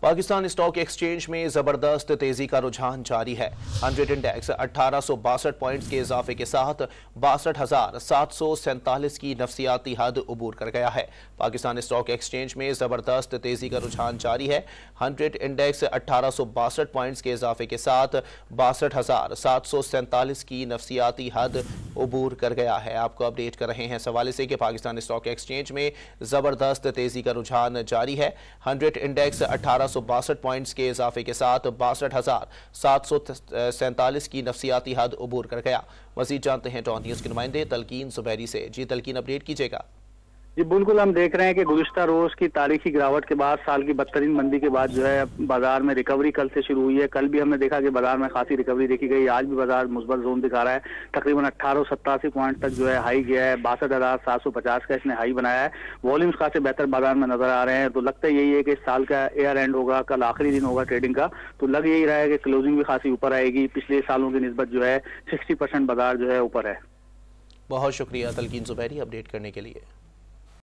Pakistan stock exchange में जबरदस्त तेजी का रुझान जारी है। 100 इंडेक्स 1862 पॉइंट्स के इजाफे के साथ 62,747 की नफसियाती हद उबूर कर गया है। पाकिस्तान स्टॉक एक्सचेंज में जबरदस्त तेजी का रुझान जारी है। 100 इंडेक्स 1862 पॉइंट्स के इजाफे के साथ 62,747 की नफसियाती हद उबूर कर गया है। आपको अपडेट कर रहे हैं इस हवाले से कि पाकिस्तान स्टॉक एक्सचेंज में जबरदस्त तेजी का रुझान जारी है। 100 इंडेक्स 1862 पॉइंट्स के इजाफे के साथ 62,747 की नफसियाती हद उबूर कर गया। मजीद जानते हैं टॉन न्यूज़ के नुमाइंदे तलकीन जुबैरी से। जी तलकीन, अपडेट कीजिएगा। जी बिल्कुल, हम देख रहे हैं कि गुज़िश्ता रोज की तारीखी गिरावट के बाद, साल की बदतरीन मंदी के बाद जो है बाजार में रिकवरी कल से शुरू हुई है। कल भी हमने देखा कि बाजार में खासी रिकवरी देखी गई। आज भी बाजार मुस्बत जोन दिखा रहा है। तकरीबन 1887 पॉइंट तक जो है हाई गया है। 62,750 का इसने हाई बनाया है। वॉल्यूम्स खासे बेहतर बाजार में नजर आ रहे हैं। तो लगता यही है कि इस साल का एयर एंड होगा, कल आखिरी दिन होगा ट्रेडिंग का। तो लग यही रहा है कि क्लोजिंग भी खासी ऊपर आएगी। पिछले सालों की निस्बत जो है 60% बाजार जो है ऊपर है। बहुत शुक्रिया तलकीन जुबैरी अपडेट करने के लिए।